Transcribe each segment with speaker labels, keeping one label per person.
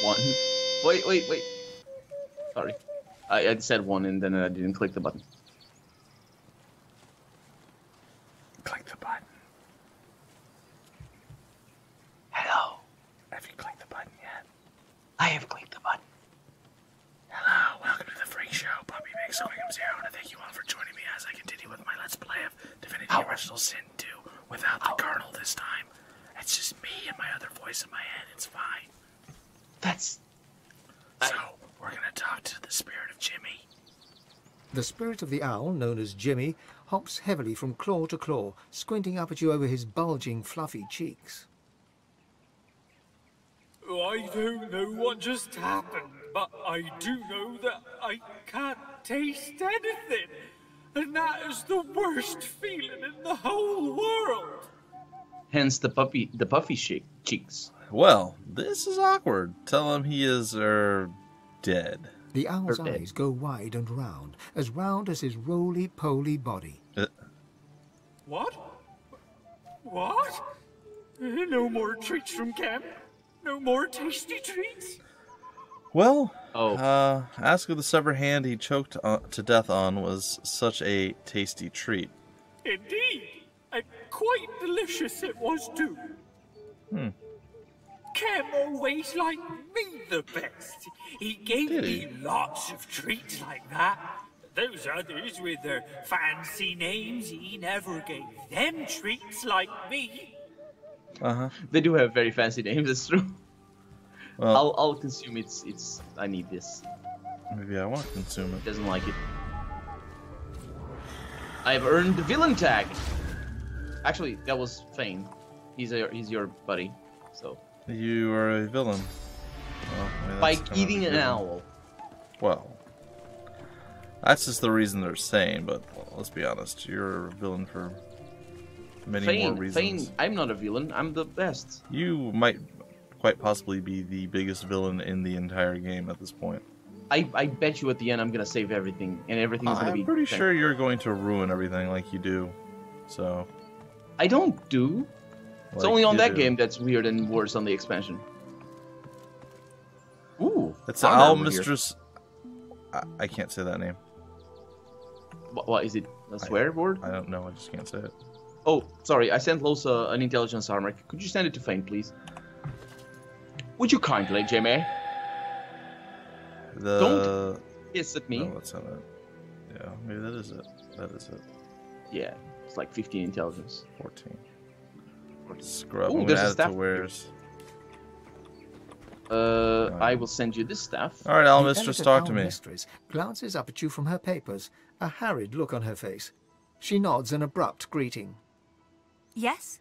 Speaker 1: One. Wait. Sorry. I said one and then I didn't click the button.
Speaker 2: Click the button.
Speaker 1: Hello.
Speaker 2: Have you clicked the button yet?
Speaker 1: I have clicked the button.
Speaker 2: Hello, welcome to the Freak Show. Puppy Big Squigum Zero, and thank you all for joining me as I continue with my Let's Play of Divinity Original Sin 2 without the Colonel this time. It's just me and my other voice in my head. It's fine. So, we're gonna talk to the spirit of Jimmy.
Speaker 3: The spirit of the owl, known as Jimmy, hops heavily from claw to claw, squinting up at you over his bulging, fluffy cheeks.
Speaker 4: I don't know what just happened, but I do know that I can't taste anything. And that is the worst feeling in the whole world.
Speaker 1: Hence the puffy cheeks.
Speaker 5: Well, this is awkward. Tell him he is, dead.
Speaker 3: The owl's eyes go wide and round as his roly-poly body.
Speaker 4: What? What? No more treats from camp? No more tasty treats?
Speaker 5: Well, Ask of the severed hand he choked to death on was such a tasty treat.
Speaker 4: Indeed. And quite delicious it was too. Cam always liked me the best. He gave me lots of treats like that. Those others with their fancy names, he never gave them treats like me.
Speaker 1: They do have very fancy names, it's true.
Speaker 5: Well,
Speaker 1: I'll consume it's I need this.
Speaker 5: maybe I want to consume it.
Speaker 1: Doesn't like it. I've earned the villain tag. Actually, that was Fane. He's your buddy. So
Speaker 5: You are a villain. Well, I mean,
Speaker 1: by
Speaker 5: that's kind
Speaker 1: eating
Speaker 5: of a
Speaker 1: an
Speaker 5: given.
Speaker 1: owl.
Speaker 5: Well, that's just the reason they're saying, but let's be honest, you're a villain for many more reasons.
Speaker 1: Fane, I'm not a villain. I'm the best.
Speaker 5: You might quite possibly be the biggest villain in the entire game at this point.
Speaker 1: I bet you at the end I'm gonna save everything, and everything is gonna be.
Speaker 5: I'm pretty sure you're going to ruin everything like you do. So.
Speaker 1: I don't do. It's
Speaker 5: like
Speaker 1: only on
Speaker 5: you
Speaker 1: that
Speaker 5: do.
Speaker 1: game that's weird and worse on the expansion. Ooh.
Speaker 5: It's the
Speaker 1: armor
Speaker 5: Owl
Speaker 1: over here.
Speaker 5: Mistress. I can't say that name.
Speaker 1: What is it? A swear word?
Speaker 5: I don't know. I just can't say it.
Speaker 1: Oh, sorry. I sent Los an intelligence armor. Could you send it to Fane, please? Would you kindly, Jimmy? Don't hiss at me.
Speaker 5: No, that's not it. Yeah, maybe that is it. That is it.
Speaker 1: Yeah, it's like 15 intelligence.
Speaker 5: 14. Scrub.
Speaker 1: Ooh,
Speaker 5: I'm
Speaker 1: there's
Speaker 5: gonna
Speaker 1: a
Speaker 5: add it
Speaker 1: staff.
Speaker 5: to wares.
Speaker 1: I will send you this staff.
Speaker 5: All right, Owl
Speaker 3: The
Speaker 5: Mistress,
Speaker 3: elegant
Speaker 5: talk
Speaker 3: owl
Speaker 5: to me.
Speaker 3: mistress glances up at you from her papers, a harried look on her face. She nods an abrupt greeting.
Speaker 6: Yes?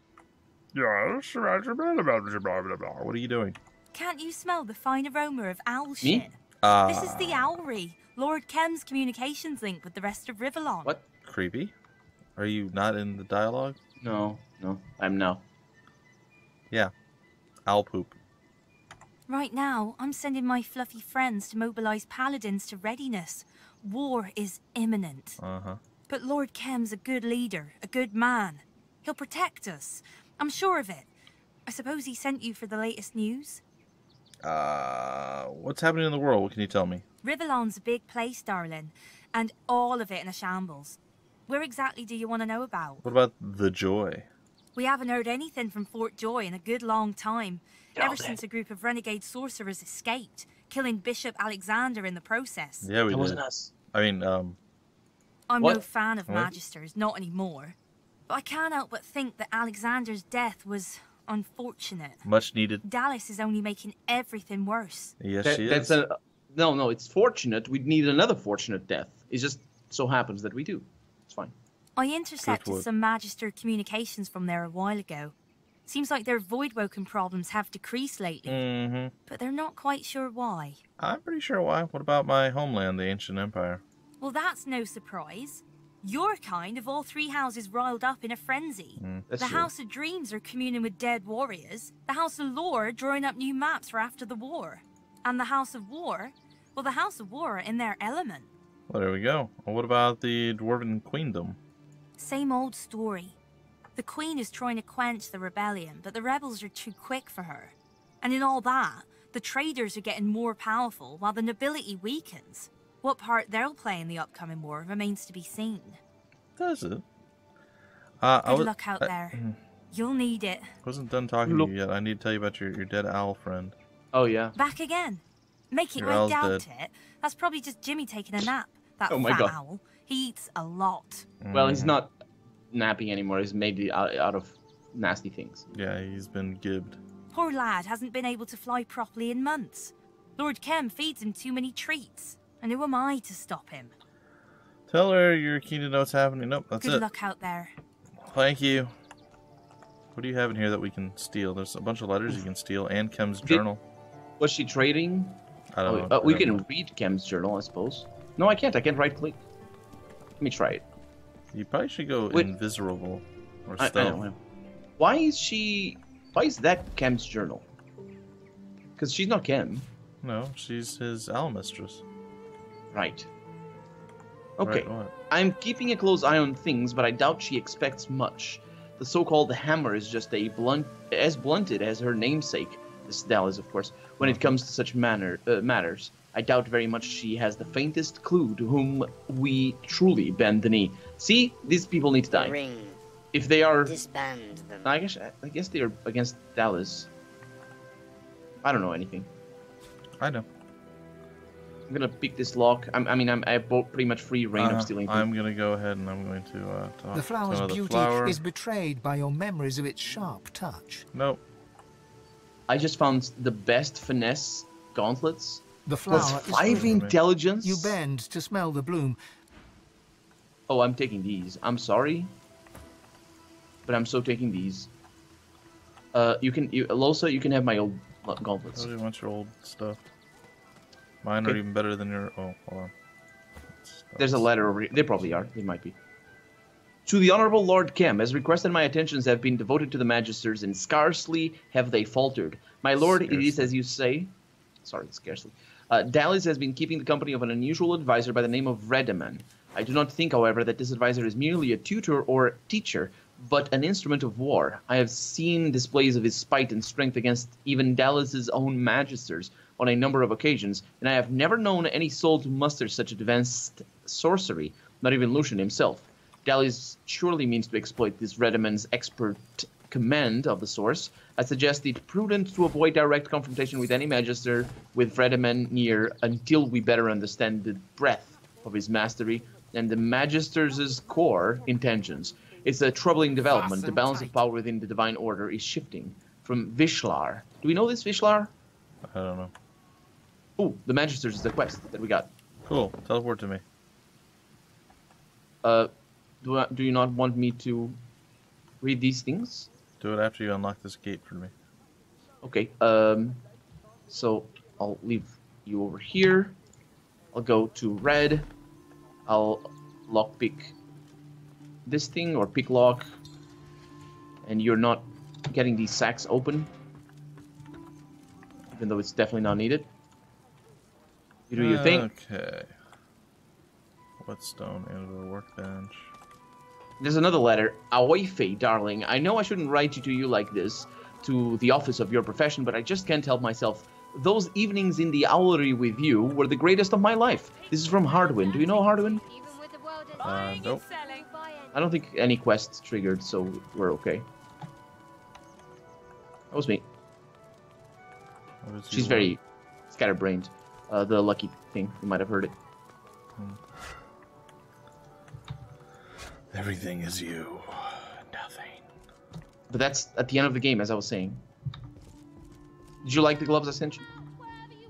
Speaker 5: Yes. What are you doing?
Speaker 6: Can't you smell the fine aroma of owl
Speaker 1: Me?
Speaker 6: shit? This is the Owlry, Lord Kem's communications link with the rest of Rivellon.
Speaker 1: What?
Speaker 5: Creepy. Are you not in the dialogue?
Speaker 1: No, I'm now.
Speaker 5: Yeah. Owl poop.
Speaker 6: Right now, I'm sending my fluffy friends to mobilize paladins to readiness. War is imminent. But Lord Kem's a good leader, a good man. He'll protect us. I'm sure of it. I suppose he sent you for the latest news?
Speaker 5: What's happening in the world? What can you tell me?
Speaker 6: Rivellon's a big place, darling, and all of it in a shambles. Where exactly do you want to know about?
Speaker 5: What about the Joy?
Speaker 6: We haven't heard anything from Fort Joy in a good long time, ever
Speaker 1: there.
Speaker 6: since a group of renegade sorcerers escaped, killing Bishop Alexander in the process.
Speaker 5: Yeah, we
Speaker 1: That
Speaker 5: did.
Speaker 1: wasn't us.
Speaker 5: I mean,
Speaker 6: I'm
Speaker 1: What?
Speaker 6: no fan of
Speaker 5: What?
Speaker 6: Magisters, not anymore. But I can't help but think that Alexander's death was unfortunate.
Speaker 5: much needed.
Speaker 6: Dallas is only making everything worse.
Speaker 5: Yes,
Speaker 1: That-
Speaker 5: she is.
Speaker 1: that's a no. It's fortunate. We'd need another fortunate death. It just so happens that we do. It's fine.
Speaker 6: I intercepted
Speaker 5: Driftwood.
Speaker 6: some Magister communications from there a while ago. Seems like their Voidwoken problems have decreased lately,
Speaker 5: Mm-hmm.
Speaker 6: but they're not quite sure why.
Speaker 5: I'm pretty sure why. What about my homeland, the Ancient Empire?
Speaker 6: Well, that's no surprise. Your kind of all three houses riled up in a frenzy.
Speaker 1: That's
Speaker 6: The
Speaker 1: true.
Speaker 6: House of Dreams are communing with dead warriors. The House of Lore drawing up new maps for after the war. And the House of War? Well, the House of War are in their element.
Speaker 5: Well, there we go. Well, what about the Dwarven Queendom?
Speaker 6: Same old story. The Queen is trying to quench the rebellion, but the rebels are too quick for her. And in all that, the traders are getting more powerful while the nobility weakens. What part they'll play in the upcoming war remains to be seen.
Speaker 5: Does it?
Speaker 6: Good luck out there. You'll need it.
Speaker 5: I wasn't done talking to you yet. I need to tell you about your dead owl friend.
Speaker 1: Oh, yeah.
Speaker 6: Back again. Making
Speaker 5: Your
Speaker 6: I
Speaker 5: owl's
Speaker 6: doubt
Speaker 5: dead.
Speaker 6: it. That's probably just Jimmy taking a nap. That
Speaker 1: Oh my
Speaker 6: fat
Speaker 1: God.
Speaker 6: owl. He eats a lot.
Speaker 1: Well, he's not napping anymore. He's made out of nasty things.
Speaker 5: Yeah, he's been gibbed.
Speaker 6: Poor lad hasn't been able to fly properly in months. Lord Kem feeds him too many treats. And who am I to stop him?
Speaker 5: Tell her you're keen to know what's happening. Nope, that's
Speaker 6: Good
Speaker 5: it.
Speaker 6: luck out there.
Speaker 5: Thank you. What do you have in here that we can steal? There's a bunch of letters you can steal and Kem's journal.
Speaker 1: Was she trading?
Speaker 5: I don't know.
Speaker 1: We can read Kem's journal, I suppose. No, I can't. I can't right-click. Let me try it.
Speaker 5: You probably should go
Speaker 1: Wait.
Speaker 5: invisible or
Speaker 1: I
Speaker 5: stealth.
Speaker 1: know. Why is that Kem's journal? Because she's not Kem.
Speaker 5: No, she's his owl mistress.
Speaker 1: Right. Okay.
Speaker 5: Right, what?
Speaker 1: I'm keeping a close eye on things, but I doubt she expects much. The so-called hammer is just as blunted as her namesake, this Dallas, of course, when it comes to such matters. I doubt very much she has the faintest clue to whom we truly bend the knee. See, these people need to die.
Speaker 7: Ring.
Speaker 1: If they are,
Speaker 7: Disband them.
Speaker 1: I guess they are against Dallas. I don't know anything.
Speaker 5: I know.
Speaker 1: I'm gonna pick this lock. I have pretty much free reign of stealing.
Speaker 5: I'm gonna go ahead and I'm going to talk
Speaker 3: The flower's
Speaker 5: to the
Speaker 3: beauty
Speaker 5: flower.
Speaker 3: is betrayed by your memories of its sharp touch.
Speaker 5: Nope.
Speaker 1: I just found the best finesse gauntlets.
Speaker 3: The
Speaker 1: Plus
Speaker 3: flower
Speaker 1: 5
Speaker 3: is
Speaker 1: intelligence.
Speaker 3: You bend to smell the bloom.
Speaker 1: Oh, I'm taking these. I'm sorry, but I'm so taking these. Losa, you can have my old gauntlets.
Speaker 5: I really want your old stuff. Mine are
Speaker 1: Okay.
Speaker 5: even better than your. Oh, hold on.
Speaker 1: There's a letter over here. They probably are. They might be. To the Honorable Lord Kem, as requested, my attentions have been devoted to the Magisters, and scarcely have they faltered. My lord, it is as you say. Sorry, scarcely. Dallas has been keeping the company of an unusual advisor by the name of Redeman. I do not think, however, that this advisor is merely a tutor or teacher, but an instrument of war. I have seen displays of his spite and strength against even Dallas's own Magisters on a number of occasions, and I have never known any soul to muster such advanced sorcery, not even Lucian himself. Dallas surely means to exploit this Redeman's expert command of the source. I suggest it prudent to avoid direct confrontation with any Magister with Redeman near until we better understand the breadth of his mastery and the Magister's core intentions. It's a troubling development. The balance of power within the Divine Order is shifting from Vishlar. Do we know this Vishlar?
Speaker 5: I don't know.
Speaker 1: Oh, the Magister's is the quest that we got.
Speaker 5: Cool. Teleport to me.
Speaker 1: Do you not want me to read these things?
Speaker 5: Do it after you unlock this gate for me.
Speaker 1: Okay, so I'll leave you over here. I'll go to red. I'll lockpick this thing, or pick lock. And you're not getting these sacks open. Even though it's definitely not needed. You do your thing.
Speaker 5: Okay. Whetstone and a workbench.
Speaker 1: There's another letter. Aoife, darling, I know I shouldn't write to you like this, to the office of your profession, but I just can't help myself. Those evenings in the owlery with you were the greatest of my life. This is from Hardwin. Do you know Hardwin?
Speaker 5: Nope.
Speaker 1: I don't think any quests triggered, so we're okay. That was me. She's very scatterbrained. The lucky thing. You might have heard it.
Speaker 5: Everything is you. Nothing.
Speaker 1: But that's at the end of the game, as I was saying. Did you like the gloves I sent you?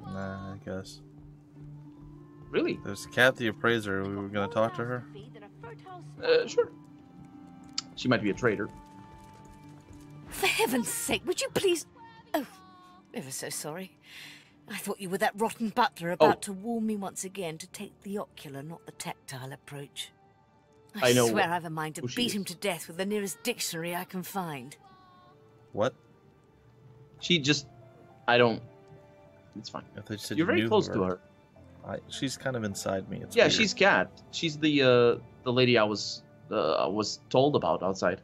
Speaker 5: Nah, I guess.
Speaker 1: Really?
Speaker 5: There's Kat the Appraiser. We were gonna talk to her.
Speaker 1: Sure. She might be a traitor.
Speaker 7: For heaven's sake, would you please... Oh, ever so sorry. I thought you were that rotten butler about to warn me once again to take the ocular, not the tactile approach. I
Speaker 1: know
Speaker 7: swear I've a mind to
Speaker 1: who she
Speaker 7: beat
Speaker 1: is.
Speaker 7: him to death with the nearest dictionary I can find.
Speaker 5: What?
Speaker 1: She just... I don't... It's fine.
Speaker 5: I thought you said
Speaker 1: You're
Speaker 5: you
Speaker 1: very
Speaker 5: knew
Speaker 1: close to her.
Speaker 5: She's kind of inside me. It's
Speaker 1: Yeah,
Speaker 5: weird.
Speaker 1: she's Kat. She's the lady I was told about outside.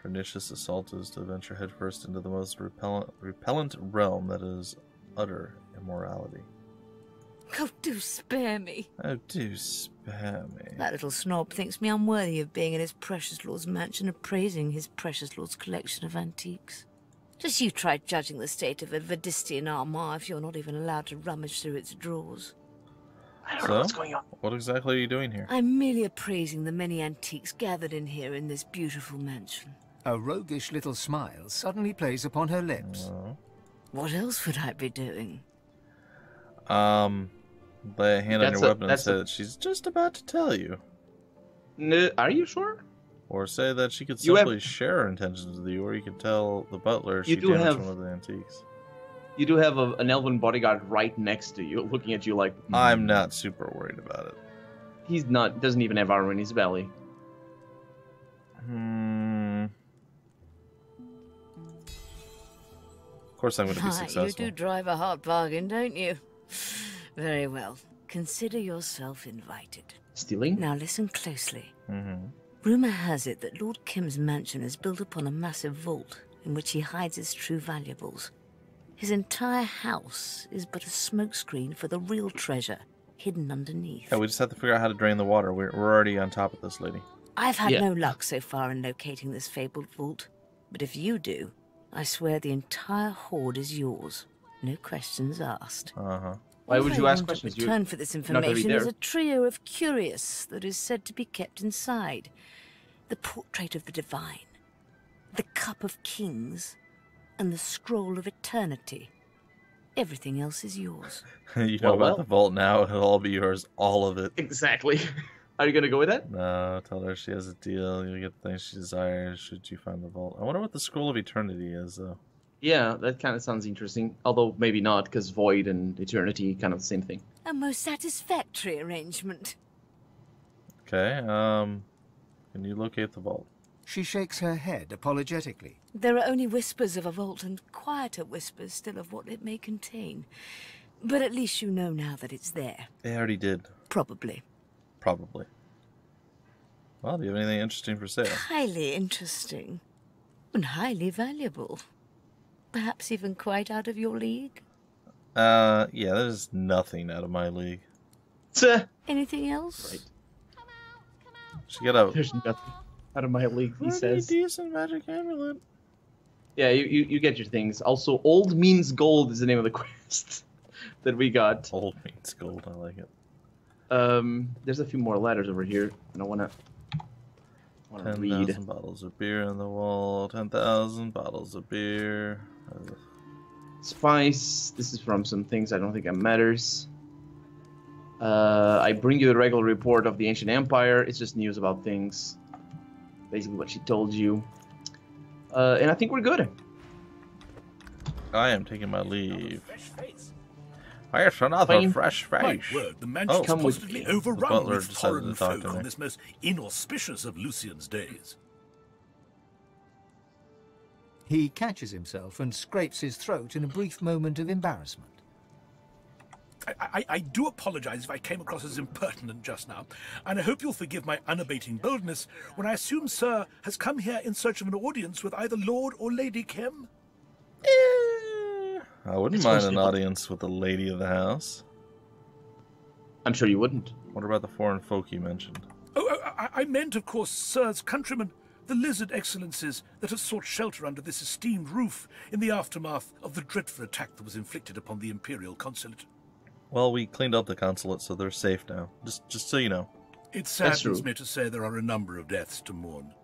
Speaker 5: Pernicious assault is to venture headfirst into the most repellent realm that is utter immorality.
Speaker 7: Oh, do spare me.
Speaker 5: Oh, do spare me.
Speaker 7: That little snob thinks me unworthy of being in his precious lord's mansion and praising his precious lord's collection of antiques. Just you try judging the state of a Vadistian armoire if you're not even allowed to rummage through its drawers.
Speaker 1: I don't know what's going on.
Speaker 5: What exactly are you doing here?
Speaker 7: I'm merely appraising the many antiques gathered in here in this beautiful mansion.
Speaker 3: A roguish little smile suddenly plays upon her lips.
Speaker 7: What else would I be doing?
Speaker 5: Lay a hand on your weapon and say that she's just about to tell you.
Speaker 1: Are you sure?
Speaker 5: Or say that she could simply share her intentions with you, or you could tell the butler she damaged one of the antiques.
Speaker 1: You do have an elven bodyguard right next to you, looking at you like...
Speaker 5: I'm not super worried about it.
Speaker 1: He's not, doesn't even have armor in his belly.
Speaker 5: Of course I'm going to be successful.
Speaker 7: You do drive a hard bargain, don't you? Very well. Consider yourself invited.
Speaker 1: Stealing?
Speaker 7: Now listen closely. Rumour has it that Lord Kim's mansion is built upon a massive vault in which he hides his true valuables. His entire house is but a smokescreen for the real treasure hidden underneath.
Speaker 5: Yeah, we just have to figure out how to drain the water. We're already on top of this, lady.
Speaker 7: I've had no luck so far in locating this fabled vault, but if you do, I swear the entire hoard is yours. No questions asked.
Speaker 1: Why would you ask questions?
Speaker 7: In return for this information is a trio of curious that is said to be kept inside. The portrait of the divine, the cup of kings, and the scroll of eternity. Everything else is yours.
Speaker 5: You know about the vault now, it'll all be yours, all of it.
Speaker 1: Exactly. Are you going to go with that?
Speaker 5: No, tell her she has a deal. You'll get the things she desires should you find the vault. I wonder what the scroll of eternity is, though. Yeah,
Speaker 1: that kind of sounds interesting. Although maybe not, because void and eternity, kind of the same thing.
Speaker 7: A most satisfactory arrangement.
Speaker 5: Okay, can you locate the vault?
Speaker 3: She shakes her head apologetically.
Speaker 7: There are only whispers of a vault and quieter whispers still of what it may contain. But at least you know now that it's there.
Speaker 5: They already did.
Speaker 7: Probably.
Speaker 5: Probably. Well, do you have anything interesting for sale?
Speaker 7: Highly interesting. And highly valuable. Perhaps even quite out of your league?
Speaker 5: Yeah, there's nothing out of my league.
Speaker 7: Anything else?
Speaker 1: Right.
Speaker 5: She got
Speaker 1: There's nothing out of my league, he says.
Speaker 5: Decent magic amulet.
Speaker 1: Yeah, you get your things. Also, Old Means Gold is the name of the quest that we got.
Speaker 5: Old Means Gold, I like it.
Speaker 1: There's a few more letters over here, and I wanna read.
Speaker 5: 10,000 bottles of beer on the wall. 10,000 bottles of beer.
Speaker 1: Spice. This is from some things I don't think it matters. I bring you the regular report of the ancient empire. It's just news about things. Basically what she told you. And I think we're good.
Speaker 5: I am taking my leave. Here's another fresh face.
Speaker 8: My word, the mansion's positively overrun with foreign folk on this most inauspicious of Lucian's days.
Speaker 3: He catches himself and scrapes his throat in a brief moment of embarrassment.
Speaker 8: I do apologize if I came across as impertinent just now, and I hope you'll forgive my unabating boldness when I assume Sir has come here in search of an audience with either Lord or Lady Kim.
Speaker 5: I wouldn't mind an audience with the lady of the house.
Speaker 1: I'm sure you wouldn't.
Speaker 5: What about the foreign folk you mentioned?
Speaker 8: Oh, I meant, of course, Sir's countrymen, the lizard excellencies that have sought shelter under this esteemed roof in the aftermath of the dreadful attack that was inflicted upon the Imperial Consulate.
Speaker 5: Well, we cleaned up the consulate, so they're safe now. Just so you know.
Speaker 8: It saddens me to say there are a number of deaths to mourn.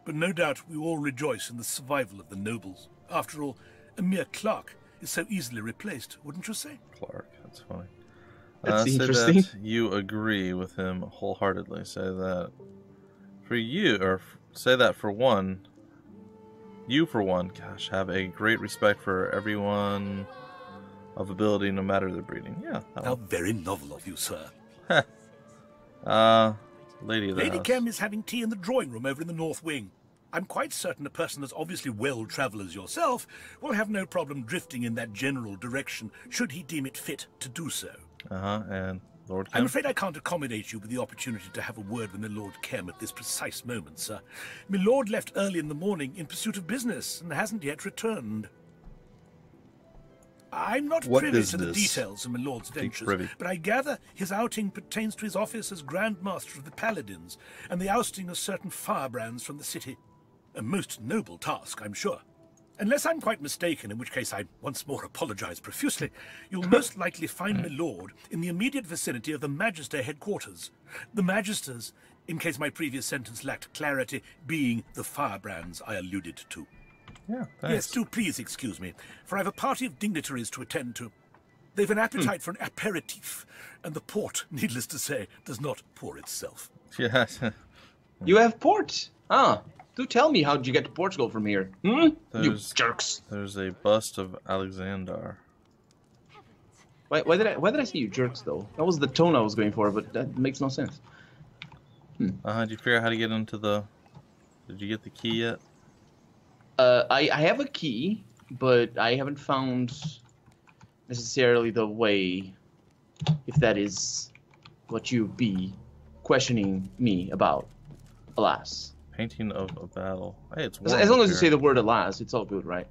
Speaker 8: But no doubt we all rejoice in the survival of the nobles. After all, a mere clerk is so easily replaced, wouldn't you say?
Speaker 5: Clark, that's funny.
Speaker 1: That's
Speaker 5: interesting. Say that you agree with him wholeheartedly. Say that for you, or say that for one, you for one, gosh, have a great respect for everyone of ability, no matter their breeding. Yeah.
Speaker 8: How very novel of you, sir.
Speaker 5: Lady of the
Speaker 8: Lady
Speaker 5: house.
Speaker 8: Kem is having tea in the drawing room over in the north wing. I'm quite certain a person as obviously well-travelled as yourself will have no problem drifting in that general direction, should he deem it fit to do so.
Speaker 5: And Lord Kem?
Speaker 8: I'm afraid I can't accommodate you with the opportunity to have a word with my Lord Kem at this precise moment, sir. My lord left early in the morning in pursuit of business and hasn't yet returned. I'm not privy to the details of my lord's ventures, but I gather his outing pertains to his office as Grand Master of the Paladins and the ousting of certain firebrands from the city. A most noble task, I'm sure. Unless I'm quite mistaken, in which case I once more apologize profusely, you'll most likely find my lord in the immediate vicinity of the Magister headquarters. The Magisters, in case my previous sentence lacked clarity, being the firebrands I alluded to.
Speaker 5: Yeah, thanks.
Speaker 8: Yes, do please excuse me, for I have a party of dignitaries to attend to. They've an appetite for an aperitif, and the port, needless to say, does not pour itself.
Speaker 5: Yeah.
Speaker 1: You have port? Ah, do tell me, how'd you get to Portugal from here? You jerks.
Speaker 5: There's a bust of Alexander.
Speaker 1: Why did I say you jerks, though? That was the tone I was going for, but that makes no sense.
Speaker 5: Did you figure out how to get into the... Did you get the key yet?
Speaker 1: I have a key, but I haven't found necessarily the way, if that is what you be questioning me about. Alas.
Speaker 5: Painting of a battle. Hey, it's
Speaker 1: warm as long as you say the word alas, it's all good, right?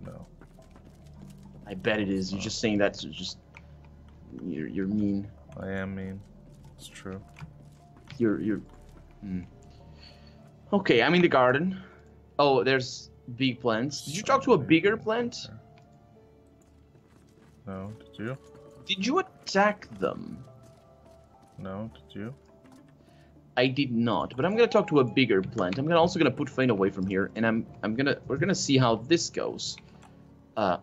Speaker 5: No.
Speaker 1: I bet it is. You're just saying that to just... You're mean.
Speaker 5: I am mean. It's true.
Speaker 1: You're... Okay, I'm in the garden. Oh, there's big plants. Did you talk to a bigger plant?
Speaker 5: No, did you?
Speaker 1: Did you attack them?
Speaker 5: No, did you?
Speaker 1: I did not, but I'm gonna talk to a bigger plant. I'm also gonna put Fane away from here, and we're gonna see how this goes. Hi.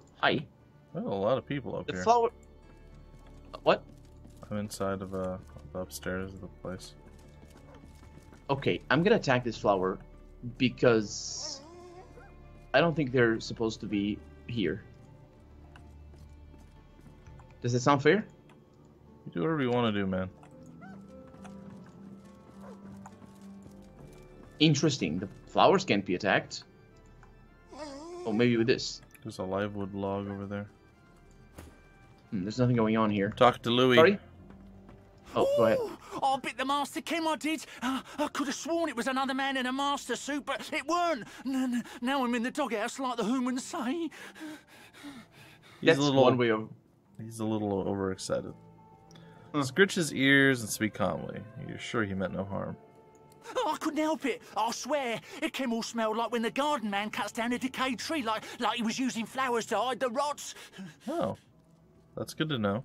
Speaker 5: Well, a lot of people up here.
Speaker 1: The flower. What?
Speaker 5: I'm inside of the upstairs of the place.
Speaker 1: Okay, I'm gonna attack this flower because I don't think they're supposed to be here. Does that sound fair?
Speaker 5: You do whatever you want to do, man.
Speaker 1: Interesting. The flowers can't be attacked. Oh, maybe with this.
Speaker 5: There's a live wood log over there.
Speaker 1: There's nothing going on here.
Speaker 5: Talk to Louis.
Speaker 1: Sorry? Oh, go ahead.
Speaker 4: I bit the Master Kem, I did. I could have sworn it was another man in a master suit, but it weren't. Now I'm in the doghouse like the humans say.
Speaker 1: That's one way of...
Speaker 5: He's a little overexcited. Scritch his ears and speak calmly. You're sure he meant no harm.
Speaker 4: Oh, I couldn't help it. I swear. It came all smelled like when the garden man cuts down a decayed tree, like he was using flowers to hide the rots.
Speaker 5: Oh, that's good to know.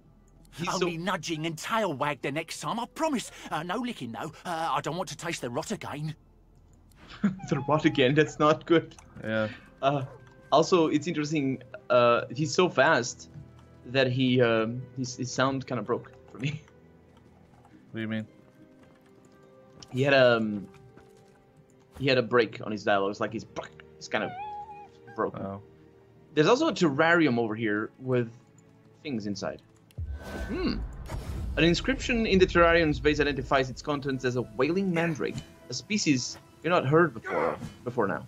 Speaker 4: Only nudging and tail wag the next time, I promise. No licking, though. I don't want to taste the rot again.
Speaker 1: The rot again? That's not good.
Speaker 5: Yeah.
Speaker 1: Also, it's interesting. He's so fast that his sound kind of broke for me.
Speaker 5: What do you mean?
Speaker 1: He had a break on his dialogue. It's like he's kind of broken.
Speaker 5: Oh.
Speaker 1: There's also a terrarium over here with things inside. An inscription in the terrarium's base identifies its contents as a wailing mandrake, a species you've not heard before now.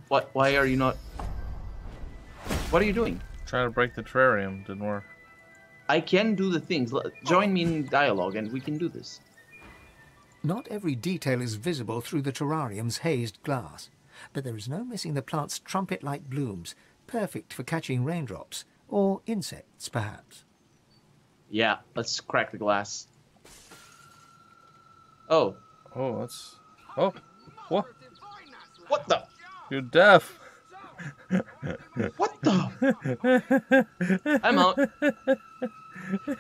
Speaker 1: What? Why are you not? What are you doing?
Speaker 5: Trying to break the terrarium. Didn't work.
Speaker 1: I can do the things. Join me in dialogue and we can do this.
Speaker 3: Not every detail is visible through the terrarium's hazed glass, but there is no missing the plant's trumpet-like blooms, perfect for catching raindrops, or insects, perhaps.
Speaker 1: Yeah, let's crack the glass. Oh.
Speaker 5: Oh, that's... Oh, what?
Speaker 1: What the?
Speaker 5: You're deaf.
Speaker 1: What the? I'm out.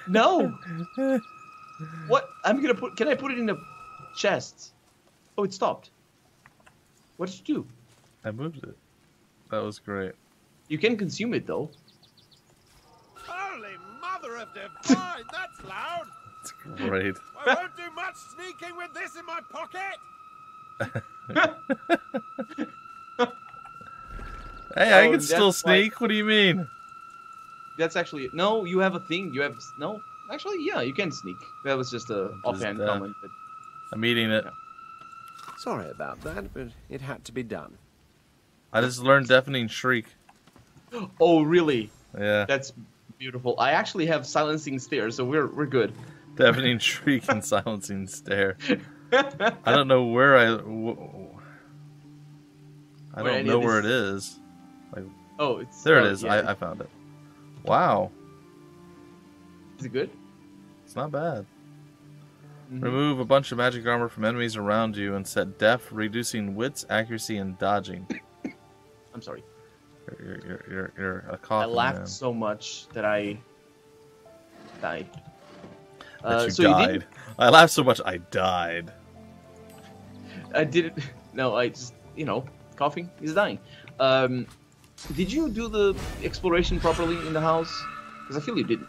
Speaker 1: No. What? I'm gonna put... Can I put it in a chest? Oh, it stopped. What did you do?
Speaker 5: I moved it. That was great.
Speaker 1: You can consume it, though.
Speaker 9: Holy mother of divine, that's loud!
Speaker 5: That's great.
Speaker 9: I won't do much sneaking with this in my pocket!
Speaker 5: Hey, I can still sneak. What do you mean?
Speaker 1: That's actually... No, you have a thing. You have... No. Actually, yeah, you can sneak. That was just a offhand comment. But...
Speaker 5: I'm eating it.
Speaker 1: Yeah.
Speaker 10: Sorry about that, but it had to be done.
Speaker 5: I just learned Deafening Shriek.
Speaker 1: Oh, really?
Speaker 5: Yeah.
Speaker 1: That's Beautiful. I actually have silencing stare, so we're good.
Speaker 5: Deafening Shriek and silencing stare. I don't know where I don't know where it is. Like,
Speaker 1: oh, it's
Speaker 5: there. It is. Yeah. I found it. Wow.
Speaker 1: Is it good?
Speaker 5: It's not bad. Remove a bunch of magic armor from enemies around you and set deaf, reducing wits, accuracy, and dodging.
Speaker 1: I'm sorry.
Speaker 5: You're a coffin,
Speaker 1: I laughed
Speaker 5: man.
Speaker 1: so much that I died.
Speaker 5: You died. I laughed so much I died.
Speaker 1: I didn't. No, I just, coughing is dying. Did you do the exploration properly in the house? Because I feel you didn't.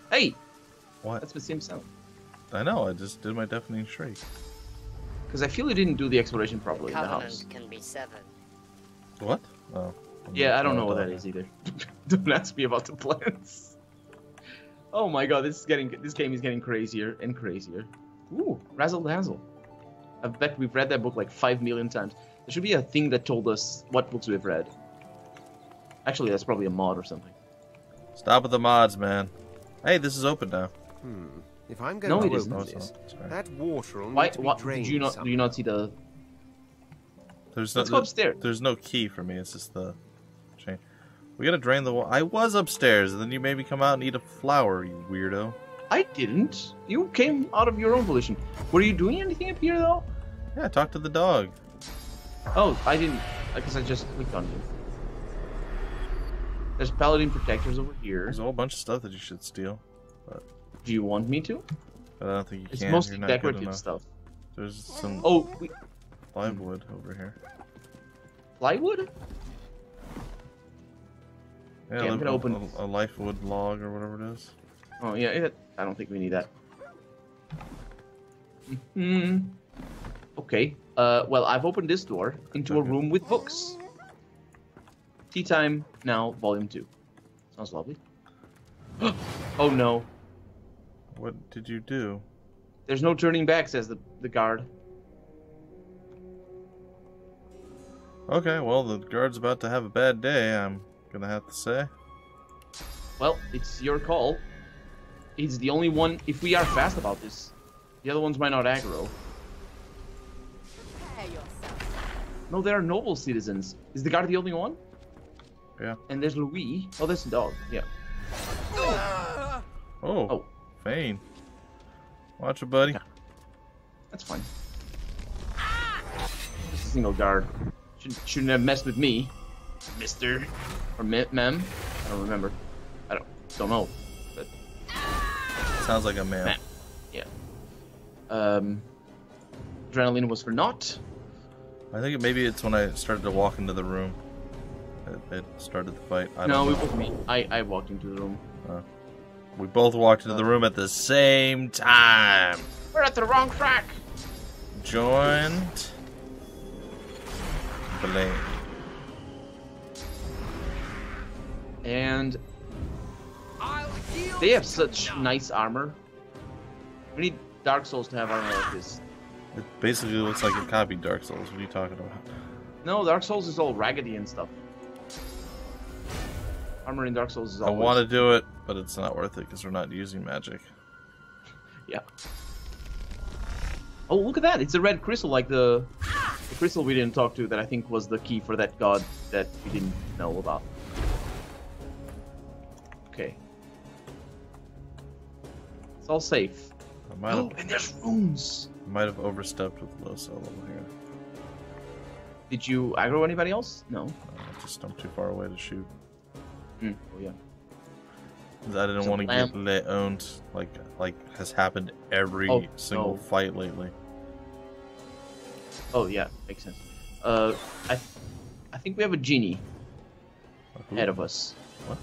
Speaker 1: Hey!
Speaker 5: What?
Speaker 1: That's the same sound.
Speaker 5: I know, I just did my deafening shriek.
Speaker 1: Because I feel you didn't do the exploration properly in the house.
Speaker 11: Can be severed.
Speaker 5: What? Oh.
Speaker 1: Yeah, I don't know what that is either. Don't ask me about the plans. Oh my god, this game is getting crazier and crazier. Ooh, Razzle Dazzle. I bet we've read that book like 5 million times. There should be a thing that told us what books we've read. Actually, that's probably a mod or something.
Speaker 5: Stop with the mods, man. Hey, this is open now.
Speaker 10: If I'm going to
Speaker 1: open
Speaker 10: this, that water will
Speaker 1: Why?
Speaker 10: need to be drained.
Speaker 1: Do you not see the?
Speaker 5: Let's
Speaker 1: go upstairs.
Speaker 5: There's no key for me. It's just the chain. We gotta drain the water. I was upstairs, and then you made me come out and eat a flower, you weirdo.
Speaker 1: I didn't. You came out of your own volition. Were you doing anything up here though?
Speaker 5: Yeah, I talked to the dog.
Speaker 1: Oh, I didn't. Because I just clicked on you. There's paladin protectors over here.
Speaker 5: There's a whole bunch of stuff that you should steal. But
Speaker 1: do you want me to?
Speaker 5: But I don't think you can.
Speaker 1: It's mostly
Speaker 5: You're not
Speaker 1: decorative stuff.
Speaker 5: There's some plywood over here.
Speaker 1: Plywood?
Speaker 5: Yeah,
Speaker 1: okay, I'm gonna open
Speaker 5: a lifewood log or whatever it is.
Speaker 1: Oh yeah, I don't think we need that. Okay. Well, I've opened this door into a room with books. Tea Time Now, Volume 2. Sounds lovely. Oh no.
Speaker 5: What did you do?
Speaker 1: There's no turning back, says the guard.
Speaker 5: Okay, well, the guard's about to have a bad day, I'm gonna have to say.
Speaker 1: Well, it's your call. He's the only one, if we are fast about this. The other ones might not aggro. No, they are noble citizens. Is the guard the only one?
Speaker 5: Yeah.
Speaker 1: And there's Louis. Oh, that's the dog. Yeah.
Speaker 5: Oh. Fane. Watch it, buddy.
Speaker 1: Yeah. That's fine. Just a single guard. Shouldn't have messed with me, Mister or Ma'am. I don't remember. I don't know. But
Speaker 5: sounds like a man.
Speaker 1: Yeah. Adrenaline was for naught.
Speaker 5: I think maybe it's when I started to walk into the room. It started the fight.
Speaker 1: No, it was me. I walked into the room.
Speaker 5: We both walked into the room at the same time.
Speaker 1: We're at the wrong track.
Speaker 5: Joined. Blame.
Speaker 1: And they have such nice armor. We need Dark Souls to have armor like this.
Speaker 5: It basically looks like it copied Dark Souls. What are you talking about?
Speaker 1: No, Dark Souls is all raggedy and stuff. Armor in Dark Souls is always...
Speaker 5: I want to do it, but it's not worth it because we're not using magic.
Speaker 1: Yeah. Oh, look at that! It's a red crystal, like the crystal we didn't talk to that I think was the key for that god that we didn't know about. Okay. It's all safe. Oh, and there's runes!
Speaker 5: I might have overstepped with low solo here.
Speaker 1: Did you aggro anybody else? No.
Speaker 5: I'm too far away to shoot.
Speaker 1: Oh yeah.
Speaker 5: I didn't want to get owned like has happened every single fight lately.
Speaker 1: Oh yeah, makes sense. I think we have a genie ahead of us.
Speaker 5: What?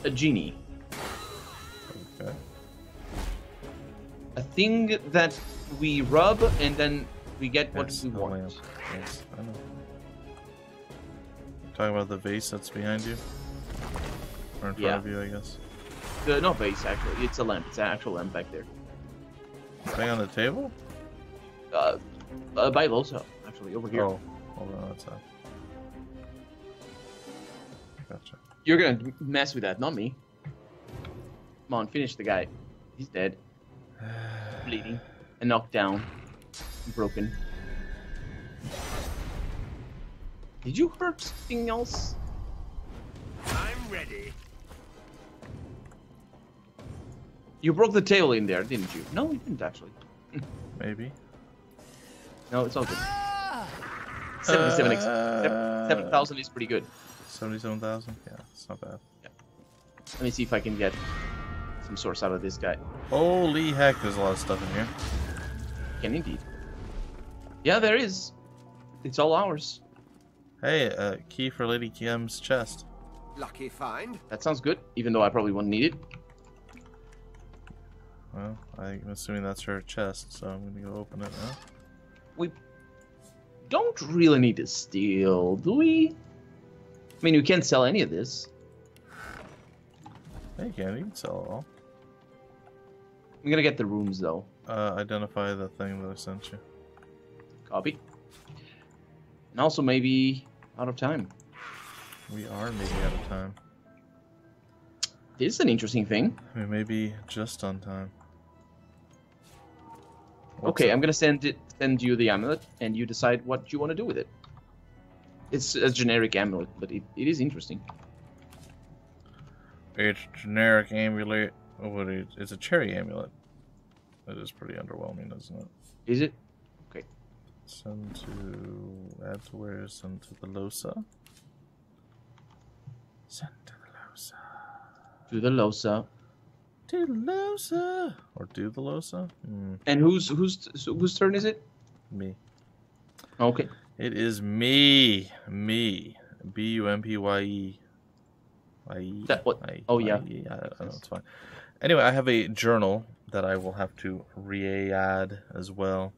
Speaker 1: A genie.
Speaker 5: Okay.
Speaker 1: A thing that we rub and then we get what we want.
Speaker 5: Yes, I know. You're talking about the vase that's behind you? Or in front of you, I guess?
Speaker 1: No vase, actually. It's a lamp. It's an actual lamp back there.
Speaker 5: Thing on the table?
Speaker 1: By Losa, actually, over here.
Speaker 5: Oh, hold on, that's that. Gotcha.
Speaker 1: You're gonna mess with that, not me. Come on, finish the guy. He's dead. Bleeding. And knocked down. Broken. Did you hurt something else?
Speaker 9: I'm ready.
Speaker 1: You broke the tail in there, didn't you? No, you didn't actually.
Speaker 5: Maybe.
Speaker 1: No, it's all good. 7,000 is pretty good.
Speaker 5: 77,000? Yeah, it's not bad.
Speaker 1: Yeah. Let me see if I can get some source out of this guy.
Speaker 5: Holy heck, there's a lot of stuff in here.
Speaker 1: Can indeed. Yeah, there is. It's all ours.
Speaker 5: Hey, key for Lady Kim's chest.
Speaker 10: Lucky find.
Speaker 1: That sounds good, even though I probably won't need it.
Speaker 5: Well, I'm assuming that's her chest, so I'm gonna go open it now.
Speaker 1: We don't really need to steal, do we? I mean, we can't sell any of this.
Speaker 5: Hey, you can sell it all.
Speaker 1: I'm gonna get the rooms, though.
Speaker 5: Identify the thing that I sent you.
Speaker 1: Copy. And also maybe out of time.
Speaker 5: We are maybe out of time.
Speaker 1: This is an interesting thing.
Speaker 5: We may be just on time.
Speaker 1: Okay, I'm gonna send you the amulet, and you decide what you want to do with it. It's a generic amulet, but it is interesting.
Speaker 5: It's generic amulet. Oh, it's a cherry amulet. It is pretty underwhelming, isn't it?
Speaker 1: Is it? Okay.
Speaker 5: Send to add to where? Send to the Losa. Send to the Losa.
Speaker 1: To the Losa.
Speaker 5: To the Losa. Or do the Losa.
Speaker 1: And whose turn is it?
Speaker 5: Me.
Speaker 1: Okay.
Speaker 5: It is me. Me. Bumpye.
Speaker 1: That what? Oh yeah.
Speaker 5: I don't know. It's fine. Anyway, I have a journal that I will have to re-add as well.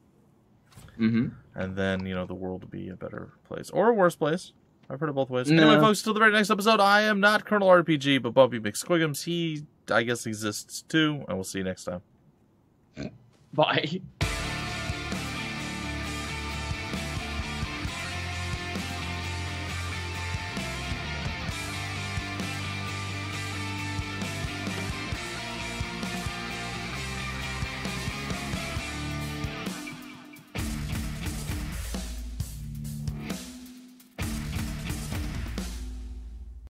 Speaker 1: Mm-hmm.
Speaker 5: And then, you know, the world will be a better place. Or a worse place. I've heard it both ways. Anyway, folks, till the very next episode, I am not Colonel RPG, but Bumpy McSquigums. He, I guess, exists too. And we'll see you next time.
Speaker 1: Bye.